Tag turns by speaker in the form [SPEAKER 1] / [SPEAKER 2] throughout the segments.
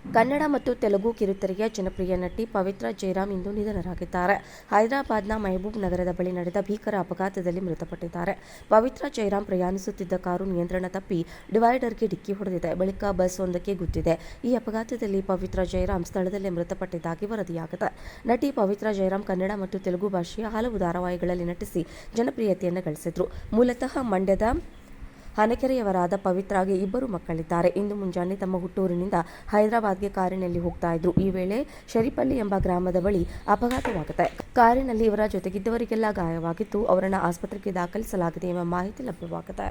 [SPEAKER 1] ಕನ್ನಡ ಮತ್ತು ತೆಲುಗು ಕಿರುತೆರೆಯ ಜನಪ್ರಿಯ ನಟಿ ಪವಿತ್ರಾ ಜಯರಾಮ್ ಇಂದು ನಿಧನರಾಗಿದ್ದಾರೆ. ಹೈದರಾಬಾದ್ನ ಮೆಹಬೂಬ್ ನಗರದ ಬಳಿ ನಡೆದ ಭೀಕರ ಅಪಘಾತದಲ್ಲಿ ಮೃತಪಟ್ಟಿದ್ದಾರೆ. ಪವಿತ್ರಾ ಜಯರಾಮ್ ಪ್ರಯಾಣಿಸುತ್ತಿದ್ದ ಕಾರು ನಿಯಂತ್ರಣ ತಪ್ಪಿ ಡಿವೈಡರ್ಗೆ ಡಿಕ್ಕಿ ಹೊಡೆದಿದೆ. ಬಳಿಕ ಬಸ್ ಒಂದಕ್ಕೆ ಗುದ್ದಿದೆ. ಈ ಅಪಘಾತದಲ್ಲಿ ಪವಿತ್ರಾ ಜಯರಾಮ್ ಸ್ಥಳದಲ್ಲೇ ಮೃತಪಟ್ಟಿದ್ದಾಗಿ ವರದಿಯಾಗಿದೆ. ನಟಿ ಪವಿತ್ರಾ ಜಯರಾಮ್ ಕನ್ನಡ ಮತ್ತು ತೆಲುಗು ಭಾಷೆಯ ಹಲವು ಧಾರಾವಾಹಿಗಳಲ್ಲಿ ನಟಿಸಿ ಜನಪ್ರಿಯತೆಯನ್ನು ಗಳಿಸಿದ್ರು. ಮೂಲತಃ ಮಂಡ್ಯದ ಹನಕೆರೆಯವರಾದ ಪವಿತ್ರಾಗೆ ಇಬ್ಬರು ಮಕ್ಕಳಿದ್ದಾರೆ. ಇಂದು ಮುಂಜಾನೆ ತಮ್ಮ ಹುಟ್ಟೂರಿನಿಂದ ಹೈದರಾಬಾದ್ಗೆ ಕಾರಿನಲ್ಲಿ ಹೋಗ್ತಾ ಇದ್ರು. ಈ ವೇಳೆ ಶರೀಪಲ್ಲಿ ಎಂಬ ಗ್ರಾಮದ ಬಳಿ ಅಪಘಾತವಾಗುತ್ತೆ. ಕಾರಿನಲ್ಲಿ ಇವರ ಜೊತೆಗಿದ್ದವರಿಗೆಲ್ಲ ಗಾಯವಾಗಿದ್ದು, ಅವರನ್ನು ಆಸ್ಪತ್ರೆಗೆ ದಾಖಲಿಸಲಾಗಿದೆ ಎಂಬ ಮಾಹಿತಿ ಲಭ್ಯವಾಗಿದೆ.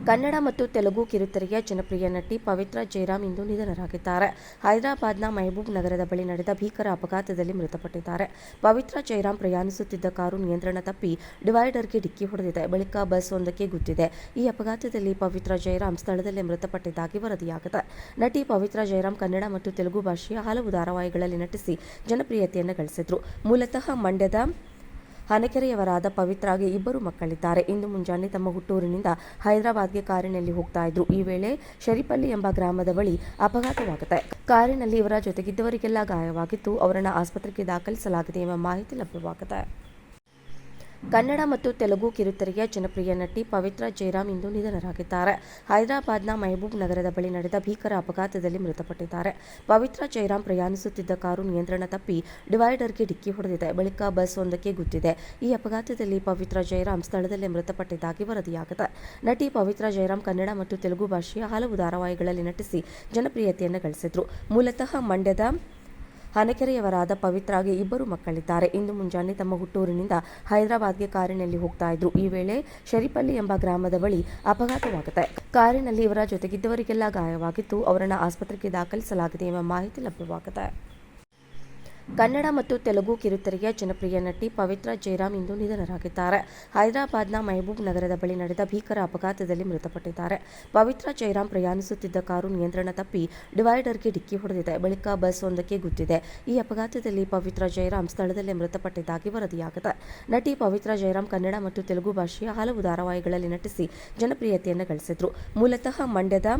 [SPEAKER 1] ಕನ್ನಡ ಮತ್ತು ತೆಲುಗು ಕಿರುತೆರೆಯ ಜನಪ್ರಿಯ ನಟಿ ಪವಿತ್ರಾ ಜಯರಾಮ್ ಇಂದು ನಿಧನರಾಗಿದ್ದಾರೆ. ಹೈದರಾಬಾದ್ನ ಮೆಹಬೂಬ್ ನಗರದ ಬಳಿ ನಡೆದ ಭೀಕರ ಅಪಘಾತದಲ್ಲಿ ಮೃತಪಟ್ಟಿದ್ದಾರೆ. ಪವಿತ್ರಾ ಜಯರಾಮ್ ಪ್ರಯಾಣಿಸುತ್ತಿದ್ದ ಕಾರು ನಿಯಂತ್ರಣ ತಪ್ಪಿ ಡಿವೈಡರ್ಗೆ ಡಿಕ್ಕಿ ಹೊಡೆದಿದೆ. ಬಳಿಕ ಬಸ್ ಒಂದಕ್ಕೆ ಗುದ್ದಿದೆ. ಈ ಅಪಘಾತದಲ್ಲಿ ಪವಿತ್ರಾ ಜಯರಾಮ್ ಸ್ಥಳದಲ್ಲೇ ಮೃತಪಟ್ಟಿದ್ದಾಗಿ ವರದಿಯಾಗಿದೆ. ನಟಿ ಪವಿತ್ರಾ ಜಯರಾಮ್ ಕನ್ನಡ ಮತ್ತು ತೆಲುಗು ಭಾಷೆಯ ಹಲವು ಧಾರಾವಾಹಿಗಳಲ್ಲಿ ನಟಿಸಿ ಜನಪ್ರಿಯತೆಯನ್ನು ಗಳಿಸಿದ್ರು. ಮೂಲತಃ ಮಂಡ್ಯದ ಹನಕೆರೆಯವರಾದ ಪವಿತ್ರಾಗೆ ಇಬ್ಬರು ಮಕ್ಕಳಿದ್ದಾರೆ. ಇಂದು ಮುಂಜಾನೆ ತಮ್ಮ ಹುಟ್ಟೂರಿನಿಂದ ಹೈದರಾಬಾದ್ಗೆ ಕಾರಿನಲ್ಲಿ ಹೋಗ್ತಾ ಇದ್ರು. ಈ ವೇಳೆ ಶರೀಪಲ್ಲಿ ಎಂಬ ಗ್ರಾಮದ ಬಳಿ ಅಪಘಾತವಾಗುತ್ತೆ. ಕಾರಿನಲ್ಲಿ ಇವರ ಜೊತೆಗಿದ್ದವರಿಗೆಲ್ಲ ಗಾಯವಾಗಿದ್ದು, ಅವರನ್ನು ಆಸ್ಪತ್ರೆಗೆ ದಾಖಲಿಸಲಾಗಿದೆ ಎಂಬ ಮಾಹಿತಿ ಲಭ್ಯವಾಗಿದೆ. ಕನ್ನಡ ಮತ್ತು ತೆಲುಗು ಕಿರುತೆರೆಯ ಜನಪ್ರಿಯ ನಟಿ ಪವಿತ್ರಾ ಜಯರಾಮ್ ಇಂದು ನಿಧನರಾಗಿದ್ದಾರೆ. ಹೈದರಾಬಾದ್ನ ಮೆಹಬೂಬ್ ನಗರದ ಬಳಿ ನಡೆದ ಭೀಕರ ಅಪಘಾತದಲ್ಲಿ ಮೃತಪಟ್ಟಿದ್ದಾರೆ. ಪವಿತ್ರಾ ಜಯರಾಮ್ ಪ್ರಯಾಣಿಸುತ್ತಿದ್ದ ಕಾರು ನಿಯಂತ್ರಣ ತಪ್ಪಿ ಡಿವೈಡರ್ಗೆ ಡಿಕ್ಕಿ ಹೊಡೆದಿದೆ. ಬಳಿಕ ಬಸ್ ಒಂದಕ್ಕೆ ಗುದ್ದಿದೆ. ಈ ಅಪಘಾತದಲ್ಲಿ ಪವಿತ್ರಾ ಜಯರಾಮ್ ಸ್ಥಳದಲ್ಲೇ ಮೃತಪಟ್ಟಿದ್ದಾಗಿ ವರದಿಯಾಗಿದೆ. ನಟಿ ಪವಿತ್ರಾ ಜಯರಾಮ್ ಕನ್ನಡ ಮತ್ತು ತೆಲುಗು ಭಾಷೆಯ ಹಲವು ಧಾರಾವಾಹಿಗಳಲ್ಲಿ ನಟಿಸಿ ಜನಪ್ರಿಯತೆಯನ್ನು ಗಳಿಸಿದ್ರು. ಮೂಲತಃ ಮಂಡ್ಯದ ಹನಕೆರೆಯವರಾದ ಪವಿತ್ರಾಗೆ ಇಬ್ಬರು ಮಕ್ಕಳಿದ್ದಾರೆ. ಇಂದು ಮುಂಜಾನೆ ತಮ್ಮ ಹುಟ್ಟೂರಿನಿಂದ ಹೈದರಾಬಾದ್ಗೆ ಕಾರಿನಲ್ಲಿ ಹೋಗ್ತಾ ಇದ್ರು. ಈ ವೇಳೆ ಶರೀಪಲ್ಲಿ ಎಂಬ ಗ್ರಾಮದ ಬಳಿ ಅಪಘಾತವಾಗುತ್ತೆ. ಕಾರಿನಲ್ಲಿ ಇವರ ಜೊತೆಗಿದ್ದವರಿಗೆಲ್ಲ ಗಾಯವಾಗಿದ್ದು, ಅವರನ್ನು ಆಸ್ಪತ್ರೆಗೆ ದಾಖಲಿಸಲಾಗಿದೆ ಎಂಬ ಮಾಹಿತಿ ಲಭ್ಯವಾಗಿದೆ. ಕನ್ನಡ ಮತ್ತು ತೆಲುಗು ಕಿರುತೆರೆಯ ಜನಪ್ರಿಯ ನಟಿ ಪವಿತ್ರಾ ಜಯರಾಮ್ ಇಂದು ನಿಧನರಾಗಿದ್ದಾರೆ. ಹೈದರಾಬಾದ್ನ ಮೆಹಬೂಬ್ ನಗರದ ಬಳಿ ನಡೆದ ಭೀಕರ ಅಪಘಾತದಲ್ಲಿ ಮೃತಪಟ್ಟಿದ್ದಾರೆ. ಪವಿತ್ರಾ ಜಯರಾಮ್ ಪ್ರಯಾಣಿಸುತ್ತಿದ್ದ ಕಾರು ನಿಯಂತ್ರಣ ತಪ್ಪಿ ಡಿವೈಡರ್ಗೆ ಡಿಕ್ಕಿ ಹೊಡೆದಿದೆ. ಬಳಿಕ ಬಸ್ ಒಂದಕ್ಕೆ ಗುದ್ದಿದೆ. ಈ ಅಪಘಾತದಲ್ಲಿ ಪವಿತ್ರಾ ಜಯರಾಮ್ ಸ್ಥಳದಲ್ಲೇ ಮೃತಪಟ್ಟಿದ್ದಾಗಿ ವರದಿಯಾಗಿದೆ. ನಟಿ ಪವಿತ್ರಾ ಜಯರಾಮ್ ಕನ್ನಡ ಮತ್ತು ತೆಲುಗು ಭಾಷೆಯ ಹಲವು ಧಾರಾವಾಹಿಗಳಲ್ಲಿ ನಟಿಸಿ ಜನಪ್ರಿಯತೆಯನ್ನು ಗಳಿಸಿದ್ರು. ಮೂಲತಃ ಮಂಡ್ಯದ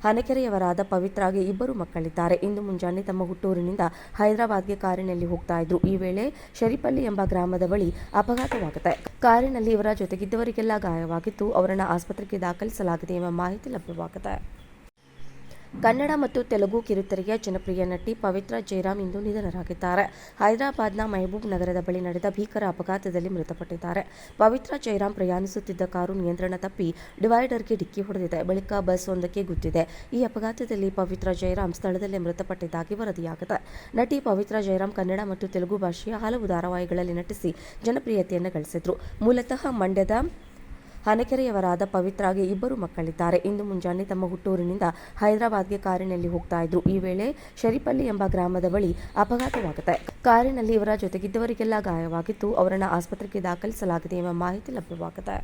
[SPEAKER 1] ಹನಕೆರೆಯವರಾದ ಪವಿತ್ರಾಗೆ ಇಬ್ಬರು ಮಕ್ಕಳಿದ್ದಾರೆ. ಇಂದು ಮುಂಜಾನೆ ತಮ್ಮ ಹುಟ್ಟೂರಿನಿಂದ ಹೈದರಾಬಾದ್ಗೆ ಕಾರಿನಲ್ಲಿ ಹೋಗ್ತಾ ಇದ್ರು. ಈ ವೇಳೆ ಶರೀಪಲ್ಲಿ ಎಂಬ ಗ್ರಾಮದ ಬಳಿ ಅಪಘಾತವಾಗುತ್ತೆ. ಕಾರಿನಲ್ಲಿ ಇವರ ಜೊತೆಗಿದ್ದವರಿಗೆಲ್ಲ ಗಾಯವಾಗಿದ್ದು, ಅವರನ್ನು ಆಸ್ಪತ್ರೆಗೆ ದಾಖಲಿಸಲಾಗಿದೆ ಎಂಬ ಮಾಹಿತಿ ಲಭ್ಯವಾಗಿದೆ. ಕನ್ನಡ ಮತ್ತು ತೆಲುಗು ಕಿರುತೆರೆಯ ಜನಪ್ರಿಯ ನಟಿ ಪವಿತ್ರಾ ಜಯರಾಮ್ ಇಂದು ನಿಧನರಾಗಿದ್ದಾರೆ. ಹೈದರಾಬಾದ್ನ ಮೆಹಬೂಬ್ ನಗರದ ಬಳಿ ನಡೆದ ಭೀಕರ ಅಪಘಾತದಲ್ಲಿ ಮೃತಪಟ್ಟಿದ್ದಾರೆ. ಪವಿತ್ರಾ ಜಯರಾಮ್ ಪ್ರಯಾಣಿಸುತ್ತಿದ್ದ ಕಾರು ನಿಯಂತ್ರಣ ತಪ್ಪಿ ಡಿವೈಡರ್ಗೆ ಡಿಕ್ಕಿ ಹೊಡೆದಿದೆ. ಬಳಿಕ ಬಸ್ ಒಂದಕ್ಕೆ ಗುದ್ದಿದೆ. ಈ ಅಪಘಾತದಲ್ಲಿ ಪವಿತ್ರಾ ಜಯರಾಮ್ ಸ್ಥಳದಲ್ಲೇ ಮೃತಪಟ್ಟಿದ್ದಾಗಿ ವರದಿಯಾಗಿದೆ. ನಟಿ ಪವಿತ್ರಾ ಜಯರಾಮ್ ಕನ್ನಡ ಮತ್ತು ತೆಲುಗು ಭಾಷೆಯ ಹಲವು ಧಾರಾವಾಹಿಗಳಲ್ಲಿ ನಟಿಸಿ ಜನಪ್ರಿಯತೆಯನ್ನು ಗಳಿಸಿದ್ರು. ಮೂಲತಃ ಮಂಡ್ಯದ ಹನಕೆರೆಯವರಾದ ಪವಿತ್ರಾಗೆ ಇಬ್ಬರು ಮಕ್ಕಳಿದ್ದಾರೆ. ಇಂದು ಮುಂಜಾನೆ ತಮ್ಮ ಹುಟ್ಟೂರಿನಿಂದ ಹೈದರಾಬಾದ್ಗೆ ಕಾರಿನಲ್ಲಿ ಹೋಗ್ತಾ ಇದ್ರು. ಈ ವೇಳೆ ಶರೀಪಲ್ಲಿ ಎಂಬ ಗ್ರಾಮದ ಬಳಿ ಅಪಘಾತವಾಗುತ್ತೆ. ಕಾರಿನಲ್ಲಿ ಇವರ ಜೊತೆಗಿದ್ದವರಿಗೆಲ್ಲ ಗಾಯವಾಗಿದ್ದು, ಅವರನ್ನು ಆಸ್ಪತ್ರೆಗೆ ದಾಖಲಿಸಲಾಗಿದೆ ಎಂಬ ಮಾಹಿತಿ ಲಭ್ಯವಾಗಿದೆ.